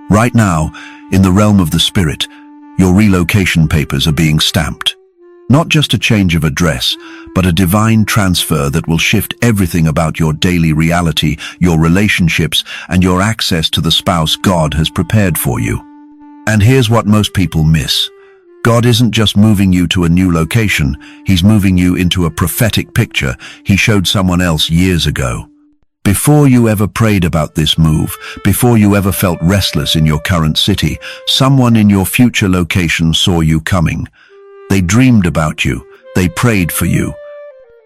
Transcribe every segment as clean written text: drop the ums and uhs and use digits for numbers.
Right now, in the realm of the spirit, your relocation papers are being stamped. Not just a change of address, but a divine transfer that will shift everything about your daily reality, your relationships, and your access to the spouse God has prepared for you. And here's what most people miss. God isn't just moving you to a new location, He's moving you into a prophetic picture He showed someone else years ago. Before you ever prayed about this move, before you ever felt restless in your current city, someone in your future location saw you coming. They dreamed about you, they prayed for you.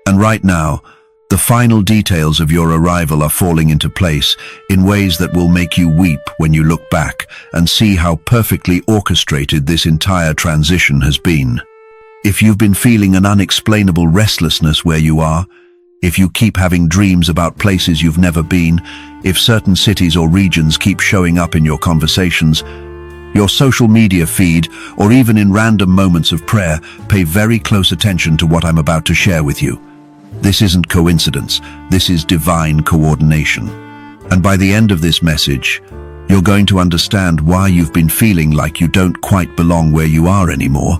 And right now, the final details of your arrival are falling into place in ways that will make you weep when you look back and see how perfectly orchestrated this entire transition has been. If you've been feeling an unexplainable restlessness where you are, if you keep having dreams about places you've never been, if certain cities or regions keep showing up in your conversations, your social media feed, or even in random moments of prayer, pay very close attention to what I'm about to share with you. This isn't coincidence, this is divine coordination. And by the end of this message, you're going to understand why you've been feeling like you don't quite belong where you are anymore,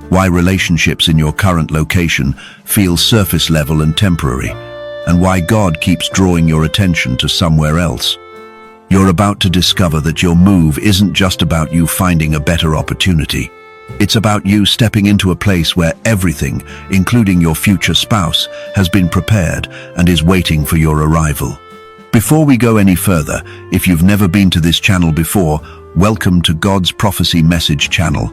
why relationships in your current location feel surface level and temporary, and why God keeps drawing your attention to somewhere else. You're about to discover that your move isn't just about you finding a better opportunity. It's about you stepping into a place where everything, including your future spouse, has been prepared and is waiting for your arrival. Before we go any further, if you've never been to this channel before, welcome to God's Prophecy Message channel,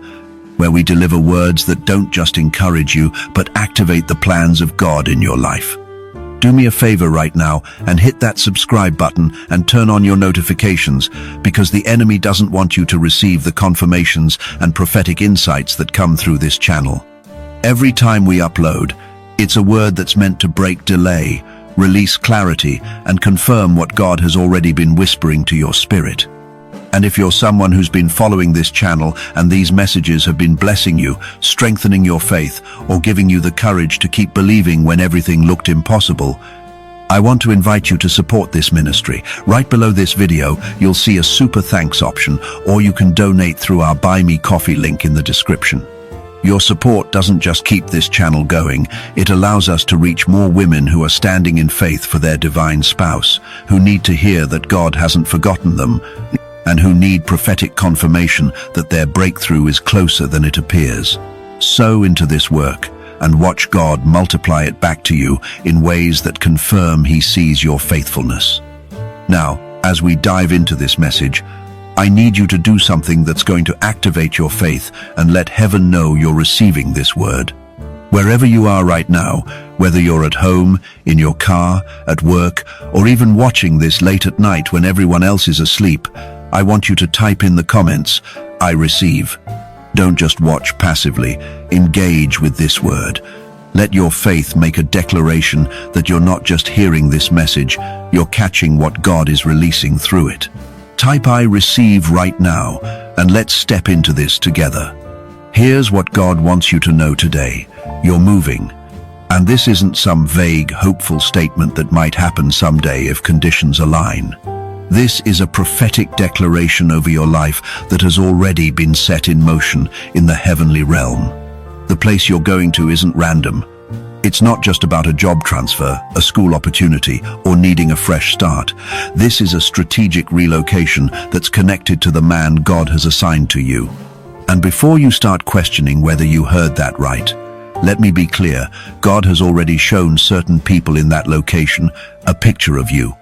where we deliver words that don't just encourage you, but activate the plans of God in your life. Do me a favor right now and hit that subscribe button and turn on your notifications, because the enemy doesn't want you to receive the confirmations and prophetic insights that come through this channel. Every time we upload, it's a word that's meant to break delay, release clarity, and confirm what God has already been whispering to your spirit. And if you're someone who's been following this channel and these messages have been blessing you, strengthening your faith, or giving you the courage to keep believing when everything looked impossible, I want to invite you to support this ministry. Right below this video, you'll see a super thanks option, or you can donate through our Buy Me Coffee link in the description. Your support doesn't just keep this channel going, it allows us to reach more women who are standing in faith for their divine spouse, who need to hear that God hasn't forgotten them, and who need prophetic confirmation that their breakthrough is closer than it appears. Sow into this work and watch God multiply it back to you in ways that confirm He sees your faithfulness. Now, as we dive into this message, I need you to do something that's going to activate your faith and let heaven know you're receiving this word. Wherever you are right now, whether you're at home, in your car, at work, or even watching this late at night when everyone else is asleep, I want you to type in the comments, "I receive." Don't just watch passively, engage with this word. Let your faith make a declaration that you're not just hearing this message, you're catching what God is releasing through it. Type "I receive" right now, and let's step into this together. Here's what God wants you to know today. You're moving. And this isn't some vague, hopeful statement that might happen someday if conditions align. This is a prophetic declaration over your life that has already been set in motion in the heavenly realm. The place you're going to isn't random. It's not just about a job transfer, a school opportunity, or needing a fresh start. This is a strategic relocation that's connected to the man God has assigned to you. And before you start questioning whether you heard that right, let me be clear, God has already shown certain people in that location a picture of you.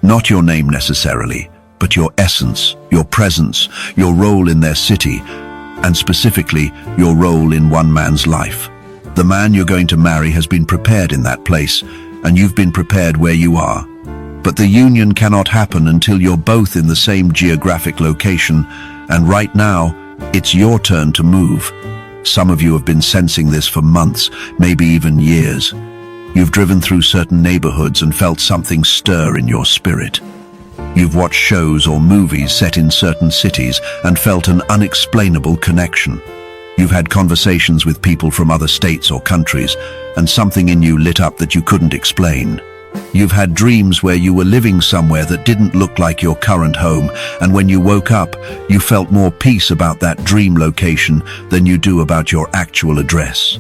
Not your name necessarily, but your essence, your presence, your role in their city, and specifically your role in one man's life. The man you're going to marry has been prepared in that place, and you've been prepared where you are. But the union cannot happen until you're both in the same geographic location, and right now, it's your turn to move. Some of you have been sensing this for months, maybe even years. You've driven through certain neighborhoods and felt something stir in your spirit. You've watched shows or movies set in certain cities and felt an unexplainable connection. You've had conversations with people from other states or countries, and something in you lit up that you couldn't explain. You've had dreams where you were living somewhere that didn't look like your current home, and when you woke up, you felt more peace about that dream location than you do about your actual address.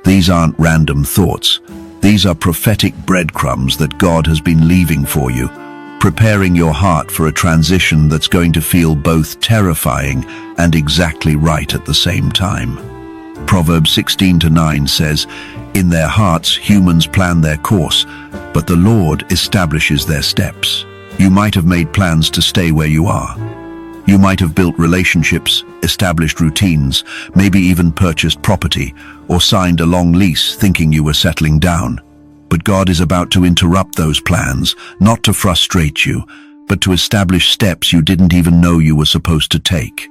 These aren't random thoughts. These are prophetic breadcrumbs that God has been leaving for you, preparing your heart for a transition that's going to feel both terrifying and exactly right at the same time. Proverbs 16:9 says, "In their hearts humans plan their course, but the Lord establishes their steps." You might have made plans to stay where you are. You might have built relationships, established routines, maybe even purchased property, or signed a long lease thinking you were settling down. But God is about to interrupt those plans, not to frustrate you, but to establish steps you didn't even know you were supposed to take.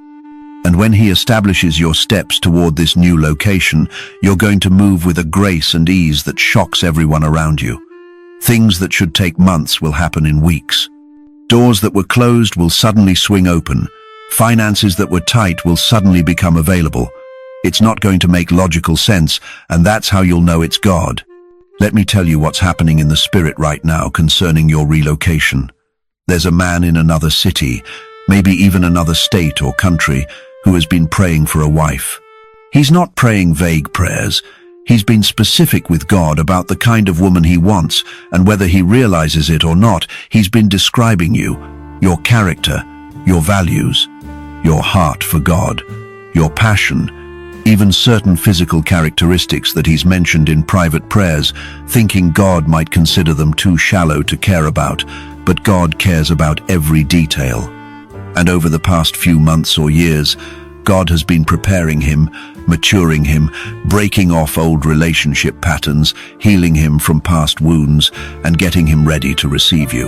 And when He establishes your steps toward this new location, you're going to move with a grace and ease that shocks everyone around you. Things that should take months will happen in weeks. Doors that were closed will suddenly swing open. Finances that were tight will suddenly become available. It's not going to make logical sense, and that's how you'll know it's God. Let me tell you what's happening in the spirit right now concerning your relocation. There's a man in another city, maybe even another state or country, who has been praying for a wife. He's not praying vague prayers. He's been specific with God about the kind of woman he wants, and whether he realizes it or not, he's been describing you, your character, your values, your heart for God, your passion, even certain physical characteristics that he's mentioned in private prayers, thinking God might consider them too shallow to care about, but God cares about every detail. And over the past few months or years, God has been preparing him, maturing him, breaking off old relationship patterns, healing him from past wounds, and getting him ready to receive you.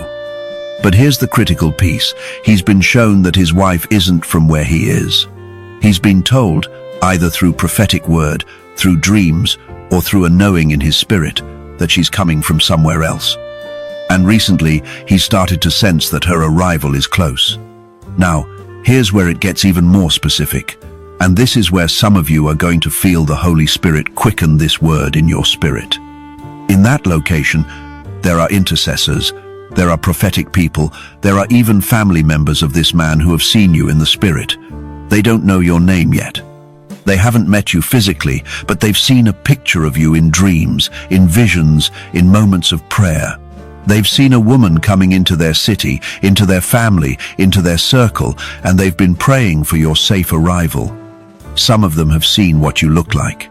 But here's the critical piece. He's been shown that his wife isn't from where he is. He's been told, either through prophetic word, through dreams, or through a knowing in his spirit, that she's coming from somewhere else. And recently, he's started to sense that her arrival is close. Now, here's where it gets even more specific, and this is where some of you are going to feel the Holy Spirit quicken this word in your spirit. In that location, there are intercessors, there are prophetic people, there are even family members of this man who have seen you in the spirit. They don't know your name yet. They haven't met you physically, but they've seen a picture of you in dreams, in visions, in moments of prayer. They've seen a woman coming into their city, into their family, into their circle, and they've been praying for your safe arrival. Some of them have seen what you look like.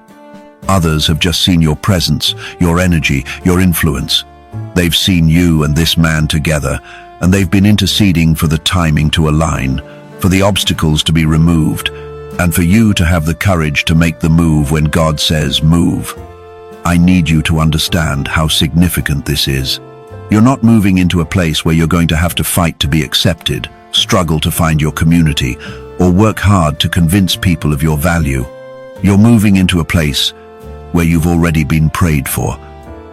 Others have just seen your presence, your energy, your influence. They've seen you and this man together, and they've been interceding for the timing to align, for the obstacles to be removed, and for you to have the courage to make the move when God says move. I need you to understand how significant this is. You're not moving into a place where you're going to have to fight to be accepted, struggle to find your community, or work hard to convince people of your value. You're moving into a place where you've already been prayed for,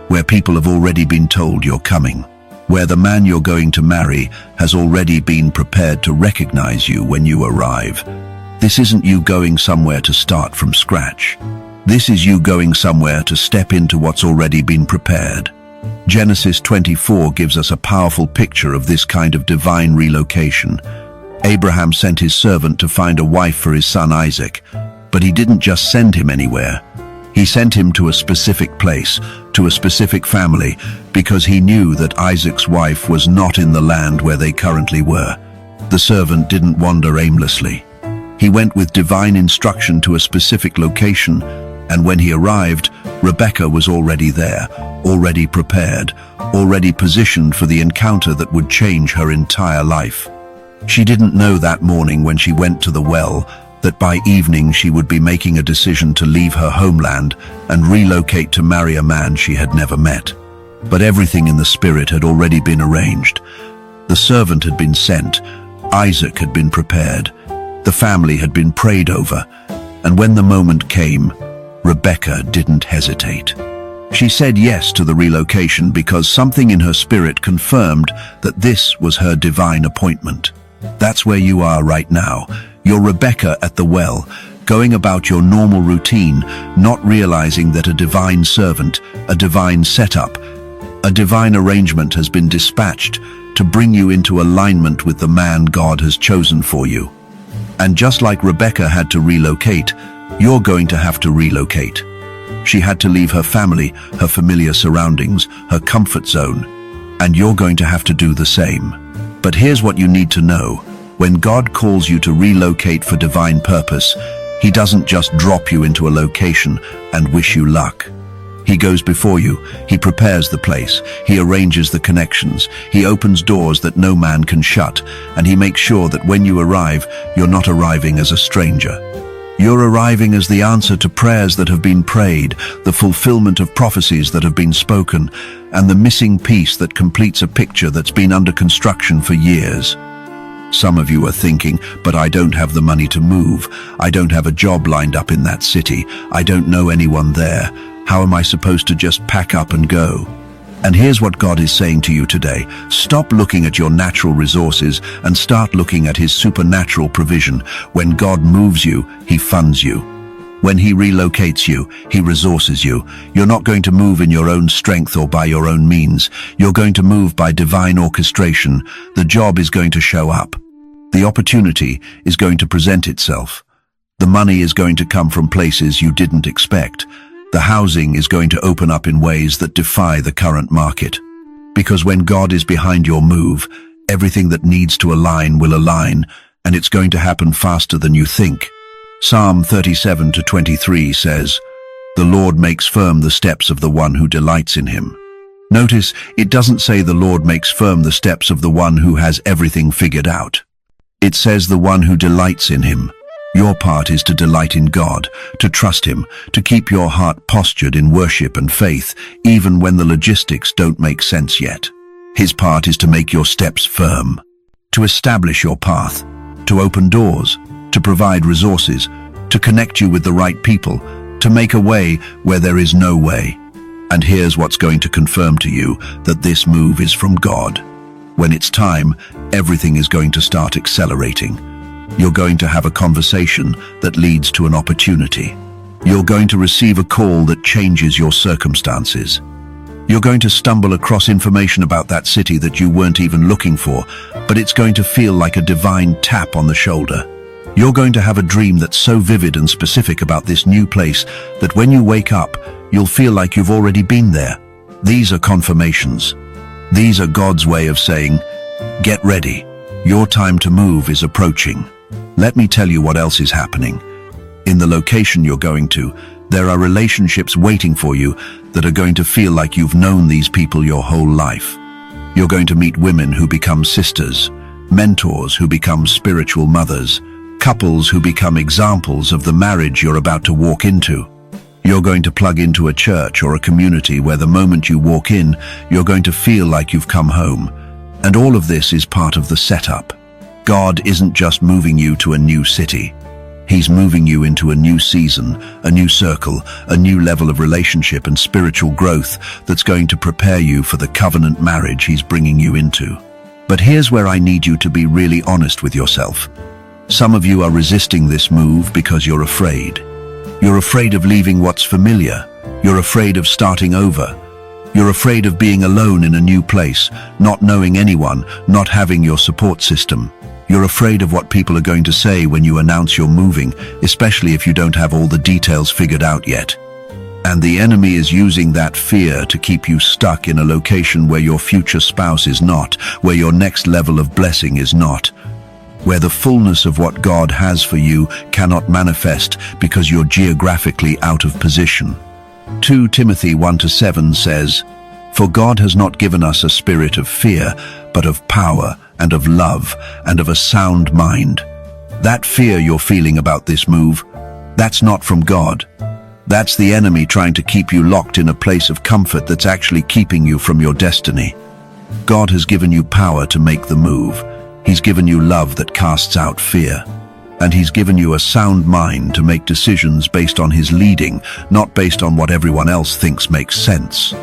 where people have already been told you're coming, where the man you're going to marry has already been prepared to recognize you when you arrive. This isn't you going somewhere to start from scratch. This is you going somewhere to step into what's already been prepared. Genesis 24 gives us a powerful picture of this kind of divine relocation. Abraham sent his servant to find a wife for his son Isaac, but he didn't just send him anywhere. He sent him to a specific place, to a specific family, because he knew that Isaac's wife was not in the land where they currently were. The servant didn't wander aimlessly. He went with divine instruction to a specific location, and when he arrived, Rebecca was already there, already prepared, already positioned for the encounter that would change her entire life. She didn't know that morning when she went to the well that by evening she would be making a decision to leave her homeland and relocate to marry a man she had never met. But everything in the spirit had already been arranged. The servant had been sent, Isaac had been prepared, the family had been prayed over, and when the moment came, Rebecca didn't hesitate. She said yes to the relocation because something in her spirit confirmed that this was her divine appointment. That's where you are right now. You're Rebecca at the well, going about your normal routine, not realizing that a divine servant, a divine setup, A divine arrangement has been dispatched to bring you into alignment with the man God has chosen for you. And just like Rebecca had to relocate, you're going to have to relocate. She had to leave her family, her familiar surroundings, her comfort zone, and you're going to have to do the same. But here's what you need to know. When God calls you to relocate for divine purpose, He doesn't just drop you into a location and wish you luck. He goes before you, He prepares the place, He arranges the connections, He opens doors that no man can shut, and He makes sure that when you arrive, you're not arriving as a stranger. You're arriving as the answer to prayers that have been prayed, the fulfillment of prophecies that have been spoken, and the missing piece that completes a picture that's been under construction for years. Some of you are thinking, but I don't have the money to move. I don't have a job lined up in that city. I don't know anyone there. How am I supposed to just pack up and go? And here's what God is saying to you today. Stop looking at your natural resources and start looking at His supernatural provision. When God moves you, He funds you. When He relocates you, He resources you. You're not going to move in your own strength or by your own means. You're going to move by divine orchestration. The job is going to show up. The opportunity is going to present itself. The money is going to come from places you didn't expect. The housing is going to open up in ways that defy the current market. Because when God is behind your move, everything that needs to align will align, and it's going to happen faster than you think. Psalm 37:23 says, "The Lord makes firm the steps of the one who delights in Him." Notice, it doesn't say the Lord makes firm the steps of the one who has everything figured out. It says the one who delights in Him. Your part is to delight in God, to trust Him, to keep your heart postured in worship and faith, even when the logistics don't make sense yet. His part is to make your steps firm, to establish your path, to open doors, to provide resources, to connect you with the right people, to make a way where there is no way. And here's what's going to confirm to you that this move is from God. When it's time, everything is going to start accelerating. You're going to have a conversation that leads to an opportunity. You're going to receive a call that changes your circumstances. You're going to stumble across information about that city that you weren't even looking for, but it's going to feel like a divine tap on the shoulder. You're going to have a dream that's so vivid and specific about this new place that when you wake up, you'll feel like you've already been there. These are confirmations. These are God's way of saying, get ready. Your time to move is approaching. Let me tell you what else is happening. In the location you're going to, there are relationships waiting for you that are going to feel like you've known these people your whole life. You're going to meet women who become sisters, mentors who become spiritual mothers, couples who become examples of the marriage you're about to walk into. You're going to plug into a church or a community where the moment you walk in, you're going to feel like you've come home. And all of this is part of the setup. God isn't just moving you to a new city. He's moving you into a new season, a new circle, a new level of relationship and spiritual growth that's going to prepare you for the covenant marriage He's bringing you into. But here's where I need you to be really honest with yourself. Some of you are resisting this move because you're afraid. You're afraid of leaving what's familiar. You're afraid of starting over. You're afraid of being alone in a new place, not knowing anyone, not having your support system. You're afraid of what people are going to say when you announce you're moving, especially if you don't have all the details figured out yet. And the enemy is using that fear to keep you stuck in a location where your future spouse is not, where your next level of blessing is not, where the fullness of what God has for you cannot manifest because you're geographically out of position. 2 Timothy 1-7 says, "For God has not given us a spirit of fear, but of power and of love and of a sound mind." That fear you're feeling about this move, that's not from God. That's the enemy trying to keep you locked in a place of comfort that's actually keeping you from your destiny. God has given you power to make the move. He's given you love that casts out fear. And He's given you a sound mind to make decisions based on His leading, not based on what everyone else thinks makes sense.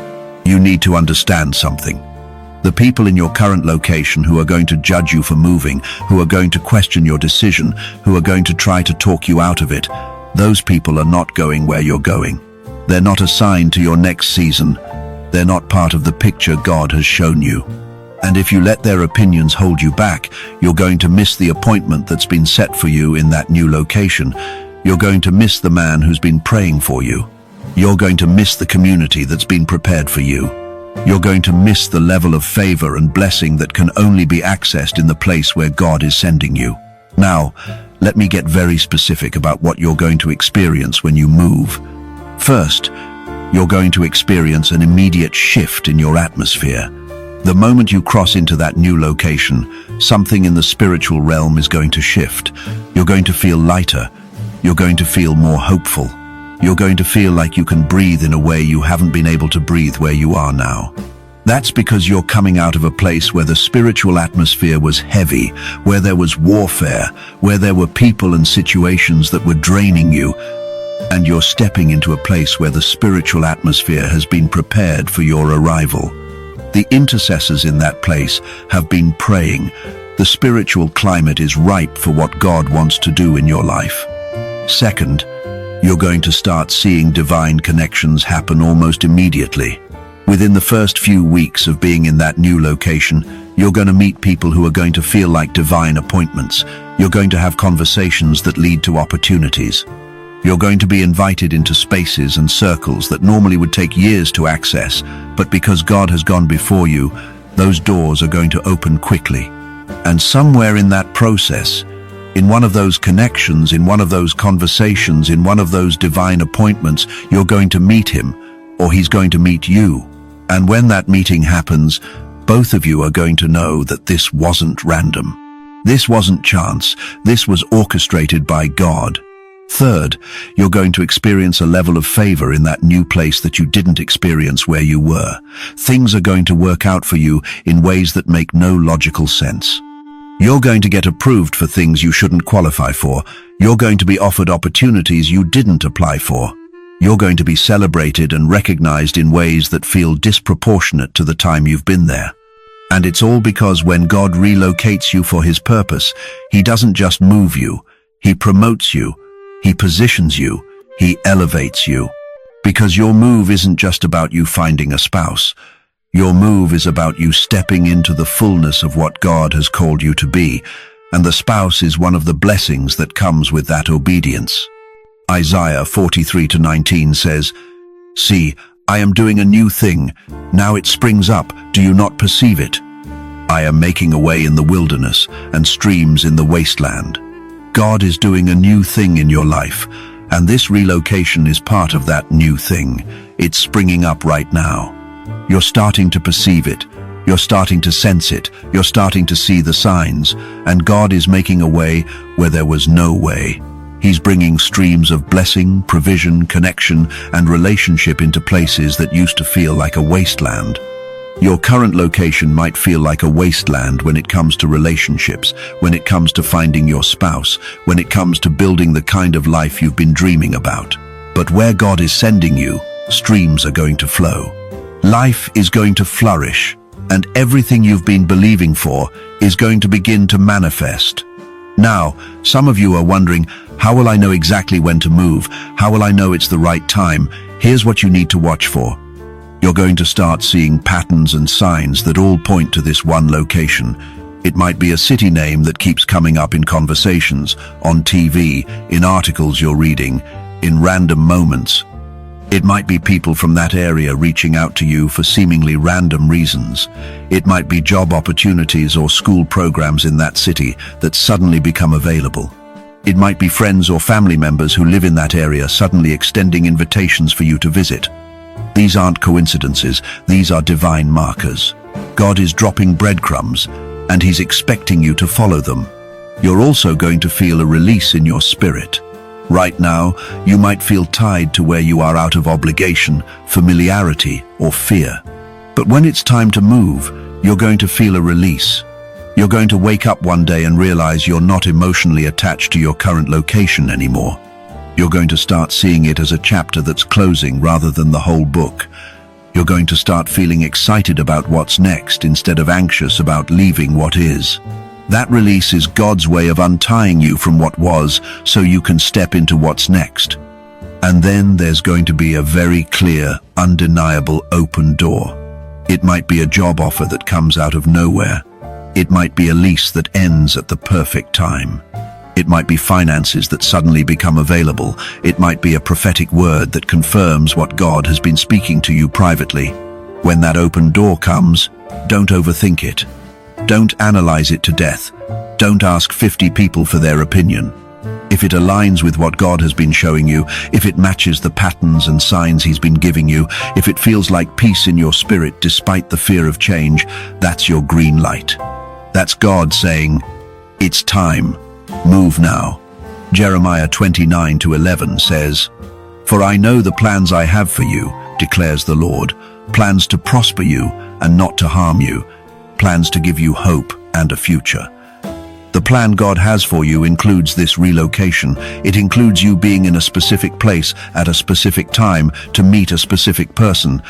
You need to understand something. The people in your current location who are going to judge you for moving, who are going to question your decision, who are going to try to talk you out of it, those people are not going where you're going. They're not assigned to your next season. They're not part of the picture God has shown you. And if you let their opinions hold you back, you're going to miss the appointment that's been set for you in that new location. You're going to miss the man who's been praying for you. You're going to miss the community that's been prepared for you. You're going to miss the level of favor and blessing that can only be accessed in the place where God is sending you. Now, let me get very specific about what you're going to experience when you move. First, you're going to experience an immediate shift in your atmosphere. The moment you cross into that new location, something in the spiritual realm is going to shift. You're going to feel lighter. You're going to feel more hopeful. You're going to feel like you can breathe in a way you haven't been able to breathe where you are now. That's because you're coming out of a place where the spiritual atmosphere was heavy, where there was warfare, where there were people and situations that were draining you, and you're stepping into a place where the spiritual atmosphere has been prepared for your arrival. The intercessors in that place have been praying. The spiritual climate is ripe for what God wants to do in your life. Second, you're going to start seeing divine connections happen almost immediately. Within the first few weeks of being in that new location, you're going to meet people who are going to feel like divine appointments. You're going to have conversations that lead to opportunities. You're going to be invited into spaces and circles that normally would take years to access, but because God has gone before you, those doors are going to open quickly. And somewhere in that process, in one of those connections, in one of those conversations, in one of those divine appointments, you're going to meet him, or he's going to meet you. And when that meeting happens, both of you are going to know that this wasn't random. This wasn't chance. This was orchestrated by God. Third, you're going to experience a level of favor in that new place that you didn't experience where you were. Things are going to work out for you in ways that make no logical sense. You're going to get approved for things you shouldn't qualify for. You're going to be offered opportunities you didn't apply for. You're going to be celebrated and recognized in ways that feel disproportionate to the time you've been there. And it's all because when God relocates you for his purpose, he doesn't just move you, he promotes you. He positions you, he elevates you. Because your move isn't just about you finding a spouse. Your move is about you stepping into the fullness of what God has called you to be, and the spouse is one of the blessings that comes with that obedience. Isaiah 43:19 says, "See, I am doing a new thing. Now it springs up. Do you not perceive it? I am making a way in the wilderness and streams in the wasteland." God is doing a new thing in your life, and this relocation is part of that new thing. It's springing up right now. You're starting to perceive it. You're starting to sense it. You're starting to see the signs, and God is making a way where there was no way. He's bringing streams of blessing, provision, connection, and relationship into places that used to feel like a wasteland. Your current location might feel like a wasteland when it comes to relationships, when it comes to finding your spouse, when it comes to building the kind of life you've been dreaming about. But where God is sending you, streams are going to flow. Life is going to flourish, and everything you've been believing for is going to begin to manifest. Now, some of you are wondering, how will I know exactly when to move? How will I know it's the right time? Here's what you need to watch for. You're going to start seeing patterns and signs that all point to this one location. It might be a city name that keeps coming up in conversations, on TV, in articles you're reading, in random moments. It might be people from that area reaching out to you for seemingly random reasons. It might be job opportunities or school programs in that city that suddenly become available. It might be friends or family members who live in that area suddenly extending invitations for you to visit. These aren't coincidences, these are divine markers. God is dropping breadcrumbs, and he's expecting you to follow them. You're also going to feel a release in your spirit. Right now, you might feel tied to where you are out of obligation, familiarity, or fear. But when it's time to move, you're going to feel a release. You're going to wake up one day and realize you're not emotionally attached to your current location anymore. You're going to start seeing it as a chapter that's closing rather than the whole book. You're going to start feeling excited about what's next instead of anxious about leaving what is. That release is God's way of untying you from what was so you can step into what's next. And then there's going to be a very clear, undeniable open door. It might be a job offer that comes out of nowhere. It might be a lease that ends at the perfect time. It might be finances that suddenly become available. It might be a prophetic word that confirms what God has been speaking to you privately. When that open door comes, don't overthink it. Don't analyze it to death. Don't ask 50 people for their opinion. If it aligns with what God has been showing you, if it matches the patterns and signs He's been giving you, if it feels like peace in your spirit despite the fear of change, that's your green light. That's God saying, it's time. Move now. Jeremiah 29:11 says, "For I know the plans I have for you, declares the Lord, plans to prosper you and not to harm you, plans to give you hope and a future." The plan God has for you includes this relocation. It includes you being in a specific place at a specific time to meet a specific person.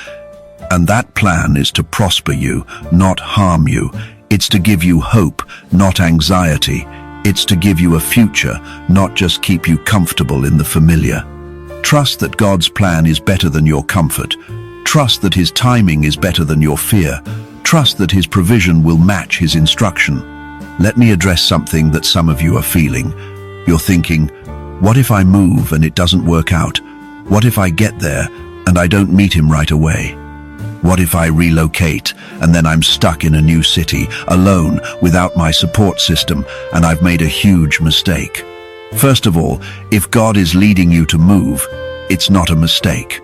And that plan is to prosper you, not harm you. It's to give you hope, not anxiety. It's to give you a future, not just keep you comfortable in the familiar. Trust that God's plan is better than your comfort. Trust that His timing is better than your fear. Trust that His provision will match His instruction. Let me address something that some of you are feeling. You're thinking, what if I move and it doesn't work out? What if I get there and I don't meet him right away? What if I relocate and then I'm stuck in a new city, alone, without my support system, and I've made a huge mistake? First of all, if God is leading you to move, it's not a mistake.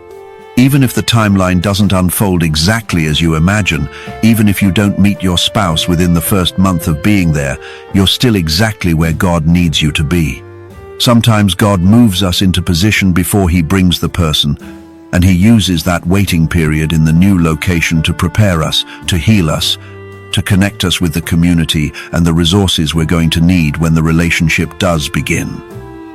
Even if the timeline doesn't unfold exactly as you imagine, even if you don't meet your spouse within the first month of being there, you're still exactly where God needs you to be. Sometimes God moves us into position before He brings the person, and He uses that waiting period in the new location to prepare us, to heal us, to connect us with the community and the resources we're going to need when the relationship does begin.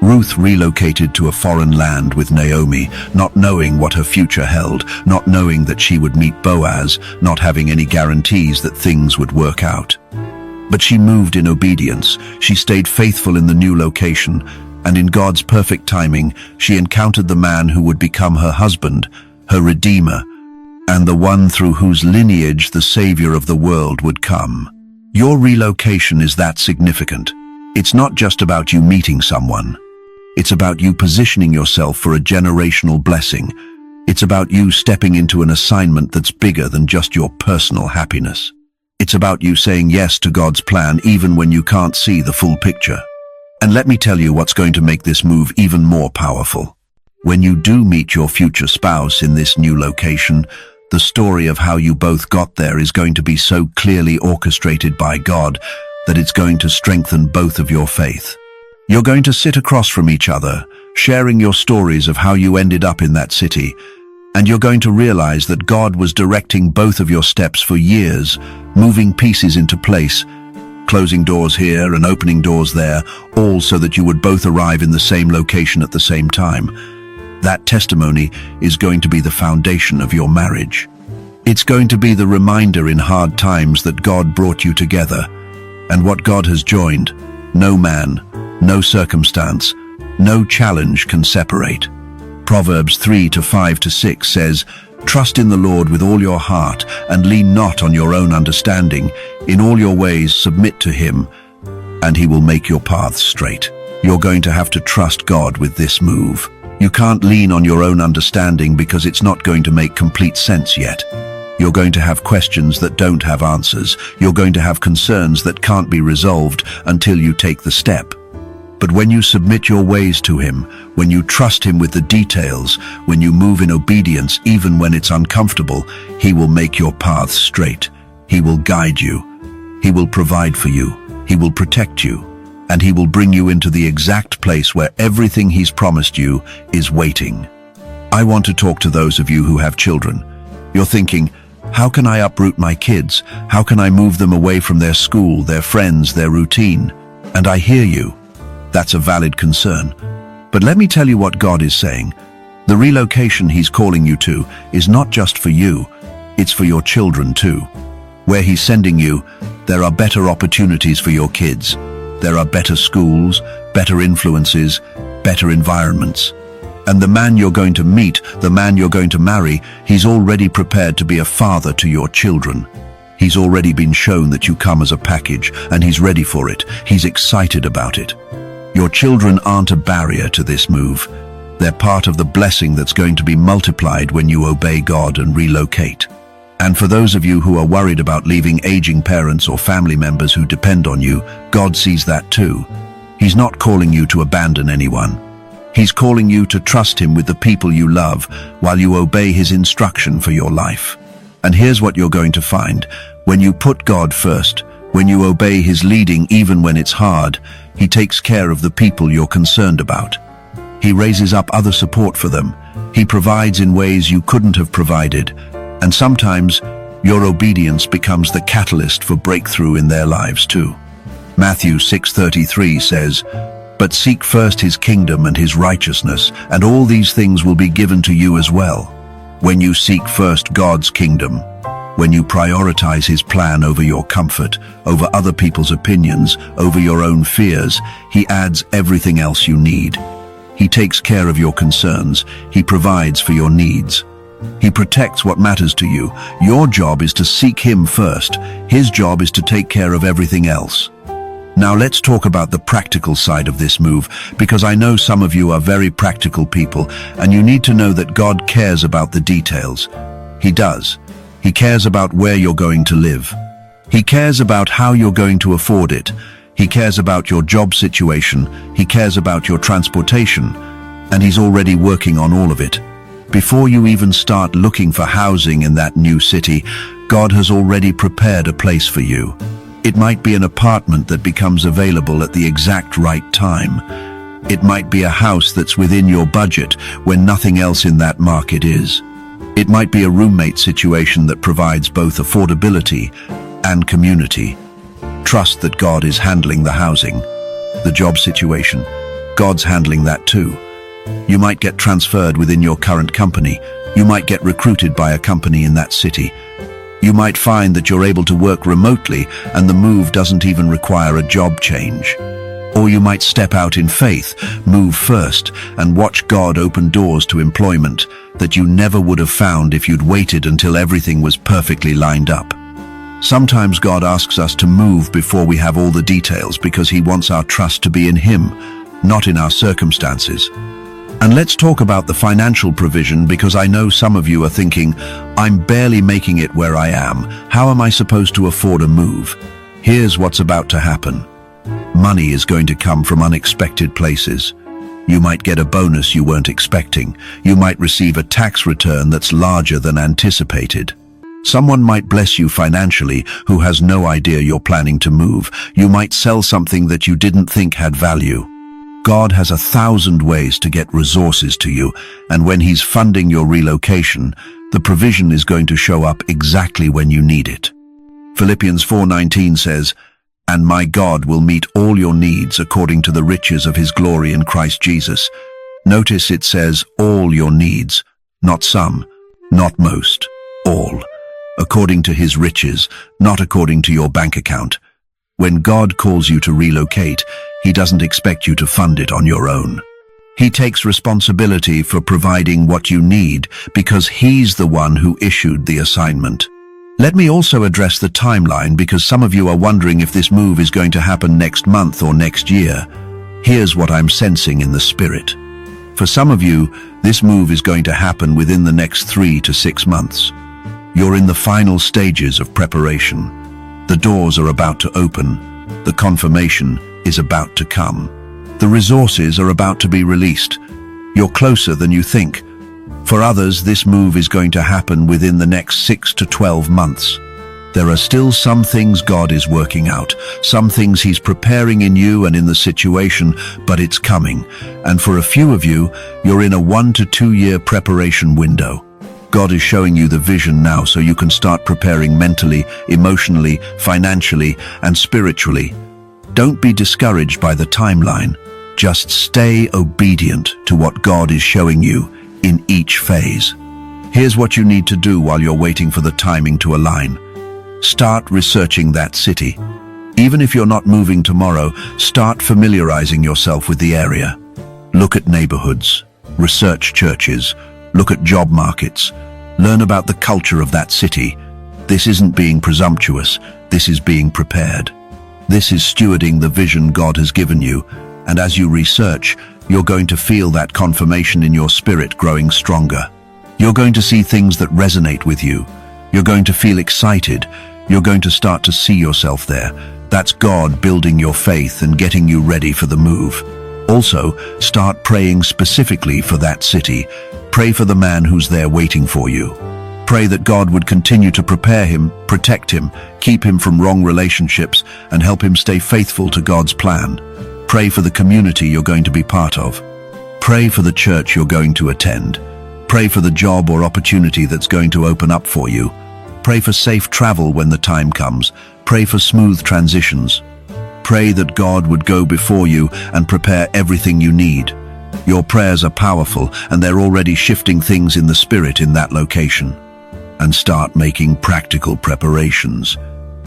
Ruth relocated to a foreign land with Naomi, not knowing what her future held, not knowing that she would meet Boaz, not having any guarantees that things would work out. But she moved in obedience. She stayed faithful in the new location, and in God's perfect timing, she encountered the man who would become her husband, her Redeemer, and the one through whose lineage the Savior of the world would come. Your relocation is that significant. It's not just about you meeting someone. It's about you positioning yourself for a generational blessing. It's about you stepping into an assignment that's bigger than just your personal happiness. It's about you saying yes to God's plan even when you can't see the full picture. And let me tell you what's going to make this move even more powerful. When you do meet your future spouse in this new location, the story of how you both got there is going to be so clearly orchestrated by God that it's going to strengthen both of your faith. You're going to sit across from each other, sharing your stories of how you ended up in that city, and you're going to realize that God was directing both of your steps for years, moving pieces into place, closing doors here and opening doors there, all so that you would both arrive in the same location at the same time. That testimony is going to be the foundation of your marriage. It's going to be the reminder in hard times that God brought you together, and what God has joined, no man, no circumstance, no challenge can separate. Proverbs 3:5-6 says, "Trust in the Lord with all your heart and lean not on your own understanding. In all your ways submit to Him, and He will make your paths straight." You're going to have to trust God with this move. You can't lean on your own understanding because it's not going to make complete sense yet. You're going to have questions that don't have answers. You're going to have concerns that can't be resolved until you take the step. But when you submit your ways to Him, when you trust Him with the details, when you move in obedience even when it's uncomfortable, He will make your paths straight. He will guide you. He will provide for you. He will protect you. And He will bring you into the exact place where everything He's promised you is waiting. I want to talk to those of you who have children. You're thinking, how can I uproot my kids? How can I move them away from their school, their friends, their routine? And I hear you. That's a valid concern. But let me tell you what God is saying. The relocation He's calling you to is not just for you, it's for your children too. Where He's sending you, there are better opportunities for your kids. There are better schools, better influences, better environments. And the man you're going to meet, the man you're going to marry, he's already prepared to be a father to your children. He's already been shown that you come as a package, and he's ready for it. He's excited about it. Your children aren't a barrier to this move. They're part of the blessing that's going to be multiplied when you obey God and relocate. And for those of you who are worried about leaving aging parents or family members who depend on you, God sees that too. He's not calling you to abandon anyone. He's calling you to trust him with the people you love while you obey his instruction for your life. And here's what you're going to find. When you put God first, when you obey his leading even when it's hard, he takes care of the people you're concerned about. He raises up other support for them. He provides in ways you couldn't have provided. And sometimes, your obedience becomes the catalyst for breakthrough in their lives too. Matthew 6:33 says, "But seek first his kingdom and his righteousness, and all these things will be given to you as well." When you seek first God's kingdom, when you prioritize his plan over your comfort, over other people's opinions, over your own fears, he adds everything else you need. He takes care of your concerns. He provides for your needs. He protects what matters to you. Your job is to seek him first. His job is to take care of everything else. Now let's talk about the practical side of this move, because I know some of you are very practical people, and you need to know that God cares about the details. He does. He cares about where you're going to live. He cares about how you're going to afford it. He cares about your job situation. He cares about your transportation. And he's already working on all of it. Before you even start looking for housing in that new city, God has already prepared a place for you. It might be an apartment that becomes available at the exact right time. It might be a house that's within your budget when nothing else in that market is. It might be a roommate situation that provides both affordability and community. Trust that God is handling the housing. The job situation, God's handling that too. You might get transferred within your current company. You might get recruited by a company in that city. You might find that you're able to work remotely and the move doesn't even require a job change. Or you might step out in faith, move first, and watch God open doors to employment that you never would have found if you'd waited until everything was perfectly lined up. Sometimes God asks us to move before we have all the details because he wants our trust to be in him, not in our circumstances. And let's talk about the financial provision, because I know some of you are thinking, I'm barely making it where I am. How am I supposed to afford a move? Here's what's about to happen. Money is going to come from unexpected places. You might get a bonus you weren't expecting. You might receive a tax return that's larger than anticipated. Someone might bless you financially who has no idea you're planning to move. You might sell something that you didn't think had value. God has 1,000 ways to get resources to you, and when he's funding your relocation, the provision is going to show up exactly when you need it. Philippians 4:19 says, "And my God will meet all your needs according to the riches of his glory in Christ Jesus." Notice it says all your needs, not some, not most, all. According to his riches, not according to your bank account. When God calls you to relocate, he doesn't expect you to fund it on your own. He takes responsibility for providing what you need because he's the one who issued the assignment. Let me also address the timeline, because some of you are wondering if this move is going to happen next month or next year. Here's what I'm sensing in the spirit. For some of you, this move is going to happen within the next 3 to 6 months. You're in the final stages of preparation. The doors are about to open. The confirmation is about to come. The resources are about to be released. You're closer than you think. For others, this move is going to happen within the next 6 to 12 months. There are still some things God is working out, some things he's preparing in you and in the situation, but it's coming. And for a few of you, you're in a 1 to 2 year preparation window. God is showing you the vision now so you can start preparing mentally, emotionally, financially, and spiritually. Don't be discouraged by the timeline. Just stay obedient to what God is showing you in each phase. Here's what you need to do while you're waiting for the timing to align. Start researching that city. Even if you're not moving tomorrow, start familiarizing yourself with the area. Look at neighborhoods. Research churches, look at job markets, learn about the culture of that city. This isn't being presumptuous, this is being prepared. This is stewarding the vision God has given you, and as you research, you're going to feel that confirmation in your spirit growing stronger. You're going to see things that resonate with you. You're going to feel excited. You're going to start to see yourself there. That's God building your faith and getting you ready for the move. Also, start praying specifically for that city. Pray for the man who's there waiting for you. Pray that God would continue to prepare him, protect him, keep him from wrong relationships, and help him stay faithful to God's plan. Pray for the community you're going to be part of. Pray for the church you're going to attend. Pray for the job or opportunity that's going to open up for you. Pray for safe travel when the time comes. Pray for smooth transitions. Pray that God would go before you and prepare everything you need. Your prayers are powerful, and they're already shifting things in the spirit in that location. And start making practical preparations.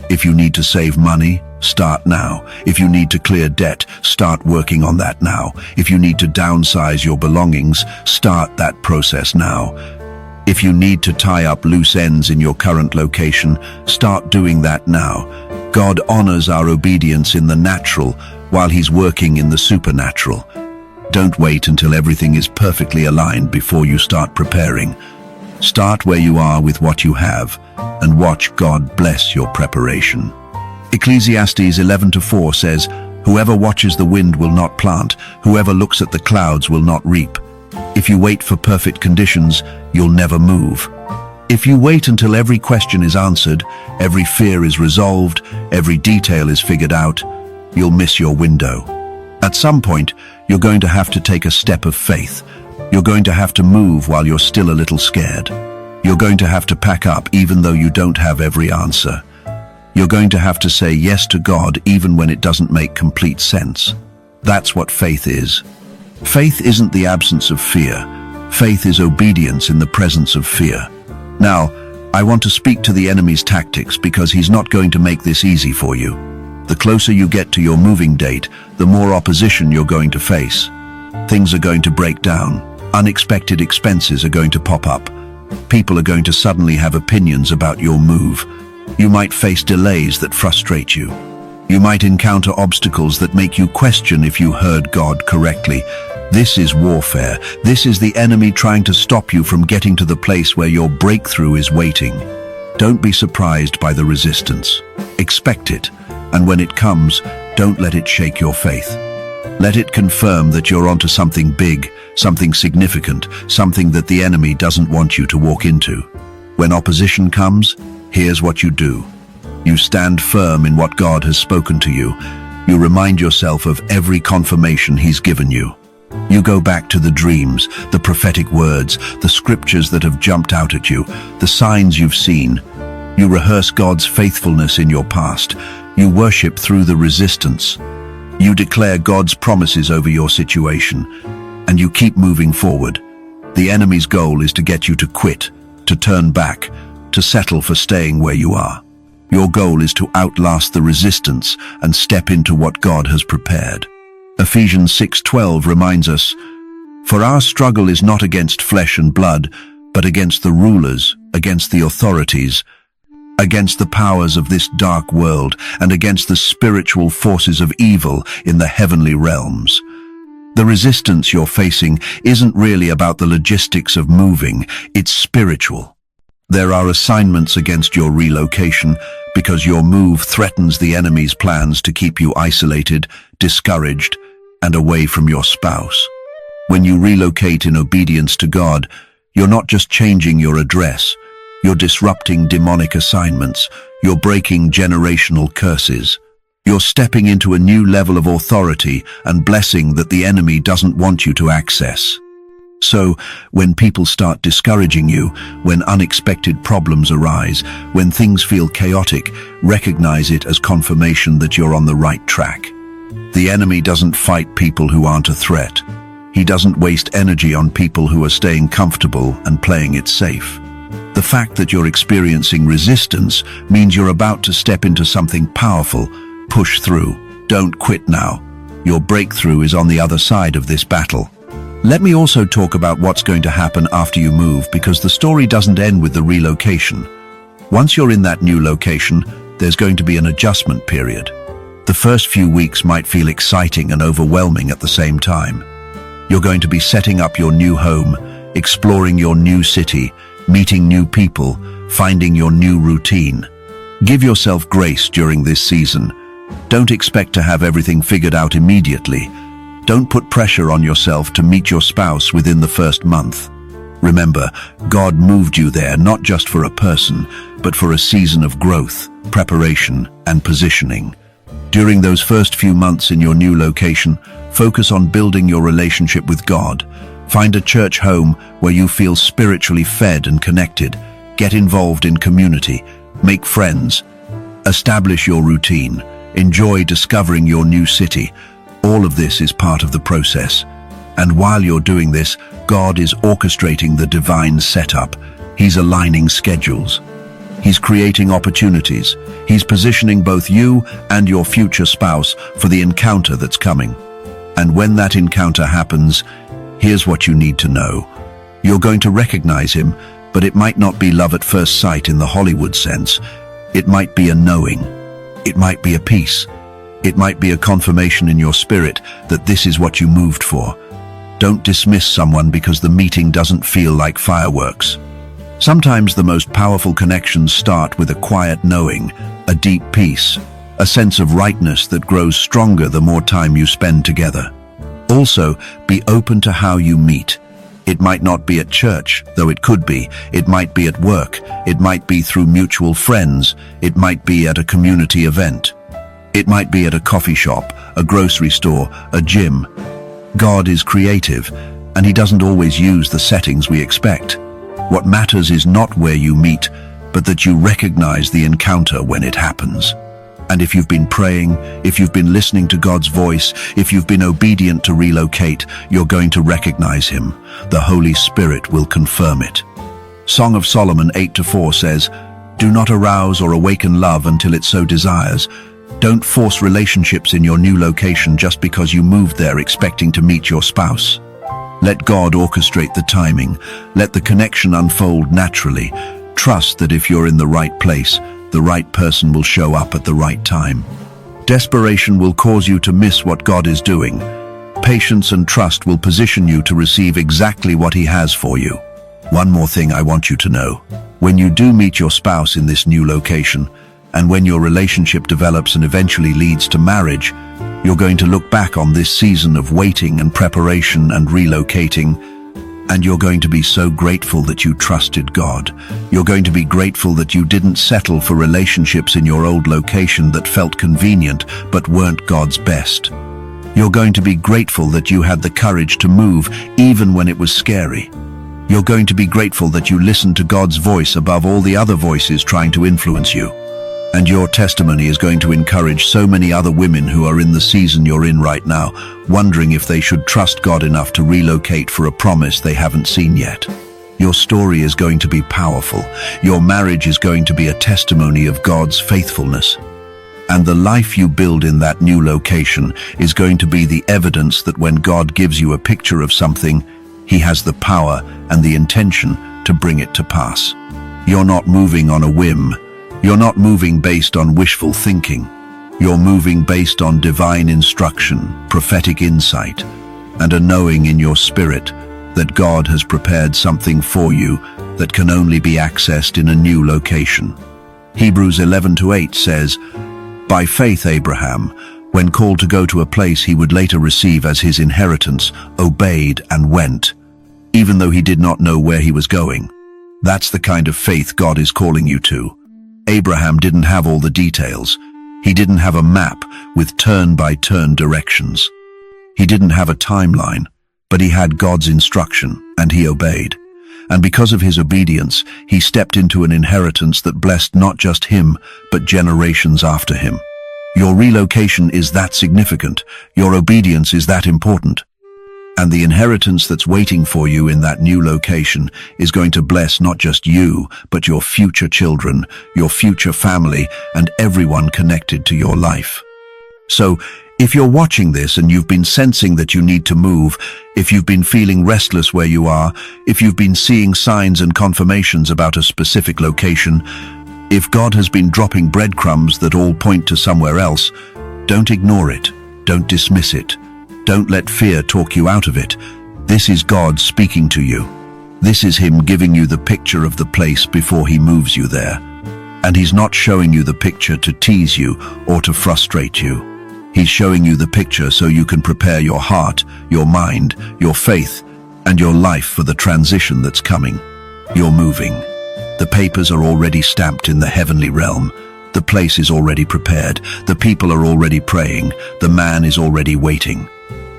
If you need to save money, start now. If you need to clear debt, start working on that now. If you need to downsize your belongings, start that process now. If you need to tie up loose ends in your current location, start doing that now. God honors our obedience in the natural while He's working in the supernatural. Don't wait until everything is perfectly aligned before you start preparing. Start where you are with what you have, and watch God bless your preparation. Ecclesiastes 11:4 says, "Whoever watches the wind will not plant, whoever looks at the clouds will not reap." If you wait for perfect conditions, you'll never move. If you wait until every question is answered, every fear is resolved, every detail is figured out, you'll miss your window. At some point, you're going to have to take a step of faith. You're going to have to move while you're still a little scared. You're going to have to pack up even though you don't have every answer. You're going to have to say yes to God even when it doesn't make complete sense. That's what faith is. Faith isn't the absence of fear. Faith is obedience in the presence of fear. Now, I want to speak to the enemy's tactics because he's not going to make this easy for you. The closer you get to your moving date, the more opposition you're going to face. Things are going to break down. Unexpected expenses are going to pop up. People are going to suddenly have opinions about your move. You might face delays that frustrate you. You might encounter obstacles that make you question if you heard God correctly. This is warfare. This is the enemy trying to stop you from getting to the place where your breakthrough is waiting. Don't be surprised by the resistance. Expect it, and when it comes, don't let it shake your faith. Let it confirm that you're onto something big, something significant, something that the enemy doesn't want you to walk into. When opposition comes, here's what you do. You stand firm in what God has spoken to you. You remind yourself of every confirmation He's given you. You go back to the dreams, the prophetic words, the scriptures that have jumped out at you, the signs you've seen. You rehearse God's faithfulness in your past. You worship through the resistance. You declare God's promises over your situation, and you keep moving forward. The enemy's goal is to get you to quit, to turn back, to settle for staying where you are. Your goal is to outlast the resistance and step into what God has prepared. Ephesians 6:12 reminds us, "For our struggle is not against flesh and blood, but against the rulers, against the authorities, against the powers of this dark world, and against the spiritual forces of evil in the heavenly realms." The resistance you're facing isn't really about the logistics of moving, it's spiritual. There are assignments against your relocation because your move threatens the enemy's plans to keep you isolated, discouraged, and away from your spouse. When you relocate in obedience to God, you're not just changing your address, you're disrupting demonic assignments, you're breaking generational curses. You're stepping into a new level of authority and blessing that the enemy doesn't want you to access. So, when people start discouraging you, when unexpected problems arise, when things feel chaotic, recognize it as confirmation that you're on the right track. The enemy doesn't fight people who aren't a threat. He doesn't waste energy on people who are staying comfortable and playing it safe. The fact that you're experiencing resistance means you're about to step into something powerful. Push through. Don't quit now. Your breakthrough is on the other side of this battle. Let me also talk about what's going to happen after you move, because the story doesn't end with the relocation. Once you're in that new location, there's going to be an adjustment period. The first few weeks might feel exciting and overwhelming at the same time. You're going to be setting up your new home, exploring your new city, meeting new people, finding your new routine. Give yourself grace during this season. Don't expect to have everything figured out immediately. Don't put pressure on yourself to meet your spouse within the first month. Remember, God moved you there not just for a person, but for a season of growth, preparation, and positioning. During those first few months in your new location, focus on building your relationship with God. Find a church home where you feel spiritually fed and connected. Get involved in community. Make friends. Establish your routine. Enjoy discovering your new city. All of this is part of the process. And while you're doing this, God is orchestrating the divine setup. He's aligning schedules. He's creating opportunities. He's positioning both you and your future spouse for the encounter that's coming. And when that encounter happens, here's what you need to know. You're going to recognize him, but it might not be love at first sight in the Hollywood sense. It might be a knowing. It might be a peace. It might be a confirmation in your spirit that this is what you moved for. Don't dismiss someone because the meeting doesn't feel like fireworks. Sometimes the most powerful connections start with a quiet knowing, a deep peace, a sense of rightness that grows stronger the more time you spend together. Also, be open to how you meet. It might not be at church, though it could be. It might be at work. It might be through mutual friends. It might be at a community event. It might be at a coffee shop, a grocery store, a gym. God is creative, and he doesn't always use the settings we expect. What matters is not where you meet, but that you recognize the encounter when it happens. And if you've been praying, if you've been listening to God's voice, if you've been obedient to relocate, you're going to recognize him. The Holy Spirit will confirm it. Song of Solomon 8-4 says, "Do not arouse or awaken love until it so desires." Don't force relationships in your new location just because you moved there expecting to meet your spouse. Let God orchestrate the timing. Let the connection unfold naturally. Trust that if you're in the right place, the right person will show up at the right time. Desperation will cause you to miss what God is doing. Patience and trust will position you to receive exactly what he has for you. One more thing I want you to know. When you do meet your spouse in this new location, and when your relationship develops and eventually leads to marriage, you're going to look back on this season of waiting and preparation and relocating, and you're going to be so grateful that you trusted God. You're going to be grateful that you didn't settle for relationships in your old location that felt convenient but weren't God's best. You're going to be grateful that you had the courage to move even when it was scary. You're going to be grateful that you listened to God's voice above all the other voices trying to influence you. And your testimony is going to encourage so many other women who are in the season you're in right now, wondering if they should trust God enough to relocate for a promise they haven't seen yet. Your story is going to be powerful. Your marriage is going to be a testimony of God's faithfulness. And the life you build in that new location is going to be the evidence that when God gives you a picture of something, he has the power and the intention to bring it to pass. You're not moving on a whim. You're not moving based on wishful thinking. You're moving based on divine instruction, prophetic insight, and a knowing in your spirit that God has prepared something for you that can only be accessed in a new location. Hebrews 11:8 says, "By faith Abraham, when called to go to a place he would later receive as his inheritance, obeyed and went, even though he did not know where he was going." That's the kind of faith God is calling you to. Abraham didn't have all the details. He didn't have a map with turn-by-turn directions. He didn't have a timeline, but he had God's instruction, and he obeyed. And because of his obedience, he stepped into an inheritance that blessed not just him, but generations after him. Your relocation is that significant. Your obedience is that important. And the inheritance that's waiting for you in that new location is going to bless not just you, but your future children, your future family, and everyone connected to your life. So, If you're watching this and you've been sensing that you need to move, if you've been feeling restless where you are, if you've been seeing signs and confirmations about a specific location, if God has been dropping breadcrumbs that all point to somewhere else, don't ignore it. Don't dismiss it. Don't let fear talk you out of it. This is God speaking to you. This is Him giving you the picture of the place before He moves you there. And He's not showing you the picture to tease you or to frustrate you. He's showing you the picture so you can prepare your heart, your mind, your faith, and your life for the transition that's coming. You're moving. The papers are already stamped in the heavenly realm. The place is already prepared. The people are already praying. The man is already waiting.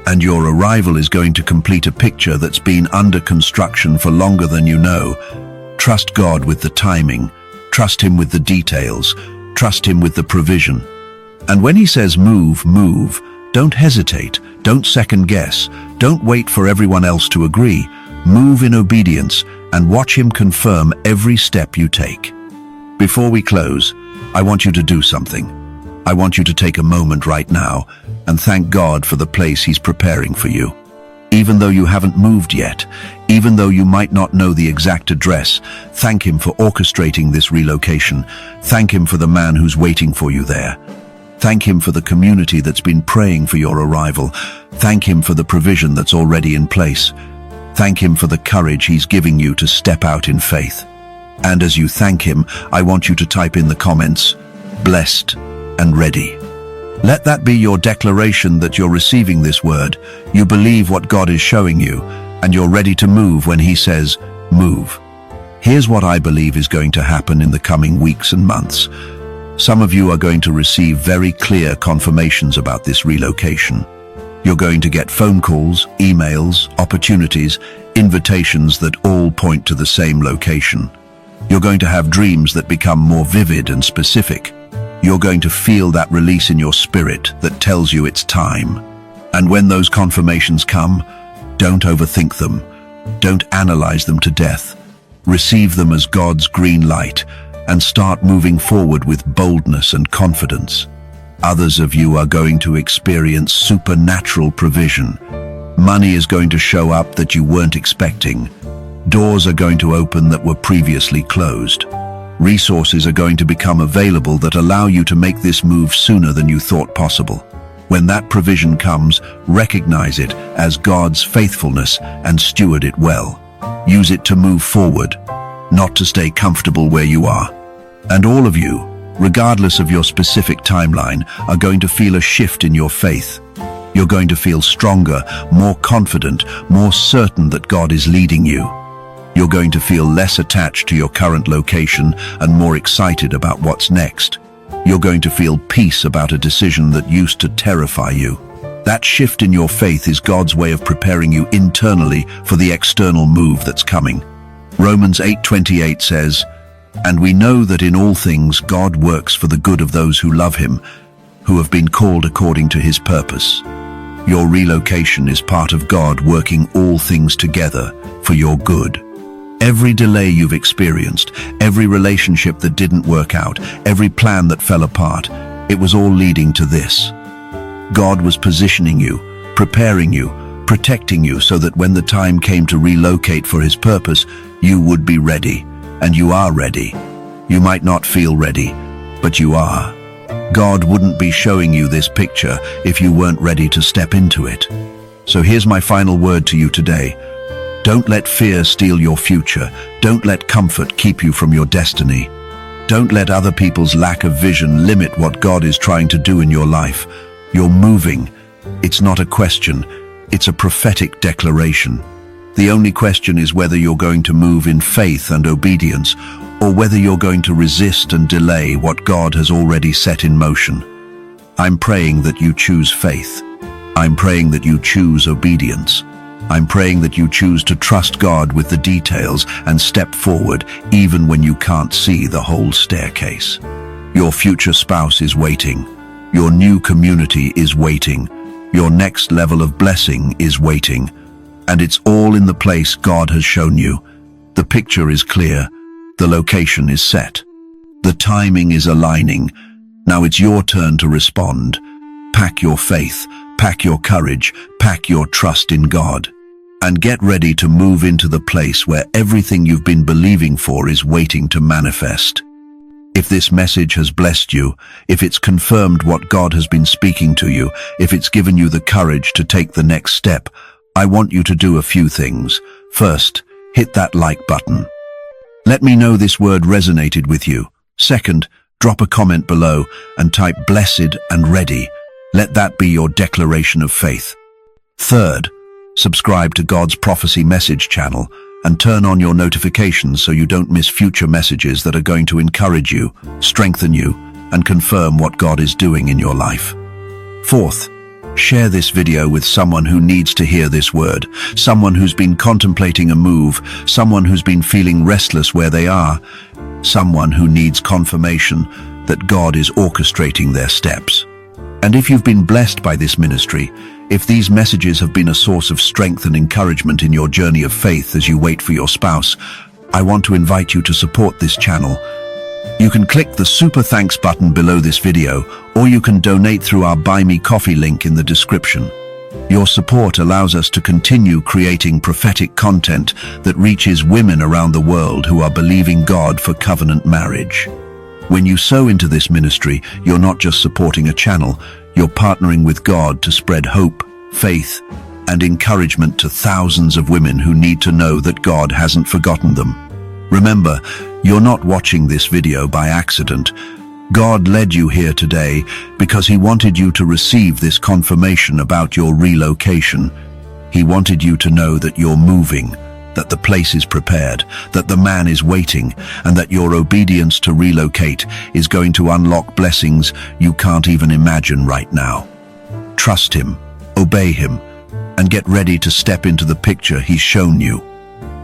And your arrival is going to complete a picture that's been under construction for longer than you know. Trust God with the timing. Trust Him with the details. Trust Him with the provision. And when He says move, move. Don't hesitate. Don't second guess. Don't wait for everyone else to agree. Move in obedience and watch Him confirm every step you take. Before we close, I want you to do something. I want you to take a moment right now and thank God for the place He's preparing for you. Even though you haven't moved yet, even though you might not know the exact address, thank Him for orchestrating this relocation. Thank Him for the man who's waiting for you there. Thank Him for the community that's been praying for your arrival. Thank Him for the provision that's already in place. Thank Him for the courage He's giving you to step out in faith. And as you thank Him, I want you to type in the comments, blessed and ready. Let that be your declaration that you're receiving this word. You believe what God is showing you, and you're ready to move when He says, move. Here's what I believe is going to happen in the coming weeks and months. Some of you are going to receive very clear confirmations about this relocation. You're going to get phone calls, emails, opportunities, invitations that all point to the same location. You're going to have dreams that become more vivid and specific. You're going to feel that release in your spirit that tells you it's time. And when those confirmations come, don't overthink them. Don't analyze them to death. Receive them as God's green light and start moving forward with boldness and confidence. Others of you are going to experience supernatural provision. Money is going to show up that you weren't expecting. Doors are going to open that were previously closed. Resources are going to become available that allow you to make this move sooner than you thought possible. When that provision comes, recognize it as God's faithfulness and steward it well. Use it to move forward, not to stay comfortable where you are. And all of you, regardless of your specific timeline, are going to feel a shift in your faith. You're going to feel stronger, more confident, more certain that God is leading you. You're going to feel less attached to your current location and more excited about what's next. You're going to feel peace about a decision that used to terrify you. That shift in your faith is God's way of preparing you internally for the external move that's coming. Romans 8:28 says, "And we know that in all things God works for the good of those who love Him, who have been called according to His purpose." Your relocation is part of God working all things together for your good. Every delay you've experienced, every relationship that didn't work out, every plan that fell apart, it was all leading to this. God was positioning you, preparing you, protecting you so that when the time came to relocate for His purpose, you would be ready. And you are ready. You might not feel ready, but you are. God wouldn't be showing you this picture if you weren't ready to step into it. So here's my final word to you today. Don't let fear steal your future. Don't let comfort keep you from your destiny. Don't let other people's lack of vision limit what God is trying to do in your life. You're moving. It's not a question. It's a prophetic declaration. The only question is whether you're going to move in faith and obedience, or whether you're going to resist and delay what God has already set in motion. I'm praying that you choose faith. I'm praying that you choose obedience. I'm praying that you choose to trust God with the details and step forward even when you can't see the whole staircase. Your future spouse is waiting. Your new community is waiting. Your next level of blessing is waiting. And it's all in the place God has shown you. The picture is clear. The location is set. The timing is aligning. Now it's your turn to respond. Pack your faith, pack your courage, pack your trust in God. And get ready to move into the place where everything you've been believing for is waiting to manifest. If this message has blessed you, if it's confirmed what God has been speaking to you, if it's given you the courage to take the next step, I want you to do a few things. First, hit that like button. Let me know this word resonated with you. Second, drop a comment below and type blessed and ready. Let that be your declaration of faith. Third, subscribe to God's Prophecy Message channel and turn on your notifications so you don't miss future messages that are going to encourage you, strengthen you, and confirm what God is doing in your life. Fourth, share this video with someone who needs to hear this word, someone who's been contemplating a move, someone who's been feeling restless where they are, someone who needs confirmation that God is orchestrating their steps. And if you've been blessed by this ministry, if these messages have been a source of strength and encouragement in your journey of faith as you wait for your spouse, I want to invite you to support this channel. You can click the Super Thanks button below this video, or you can donate through our Buy Me Coffee link in the description. Your support allows us to continue creating prophetic content that reaches women around the world who are believing God for covenant marriage. When you sow into this ministry, you're not just supporting a channel, you're partnering with God to spread hope, faith, and encouragement to thousands of women who need to know that God hasn't forgotten them. Remember, you're not watching this video by accident. God led you here today because He wanted you to receive this confirmation about your relocation. He wanted you to know that you're moving, that the place is prepared, that the man is waiting, and that your obedience to relocate is going to unlock blessings you can't even imagine right now. Trust Him, obey Him, and get ready to step into the picture He's shown you.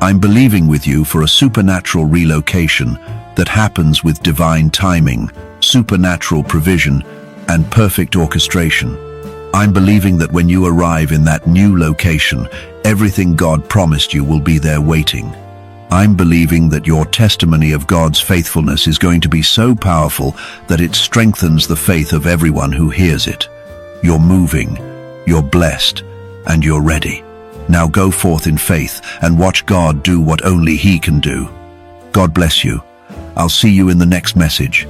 I'm believing with you for a supernatural relocation that happens with divine timing, supernatural provision, and perfect orchestration. I'm believing that when you arrive in that new location, everything God promised you will be there waiting. I'm believing that your testimony of God's faithfulness is going to be so powerful that it strengthens the faith of everyone who hears it. You're moving, you're blessed, and you're ready. Now go forth in faith and watch God do what only He can do. God bless you. I'll see you in the next message.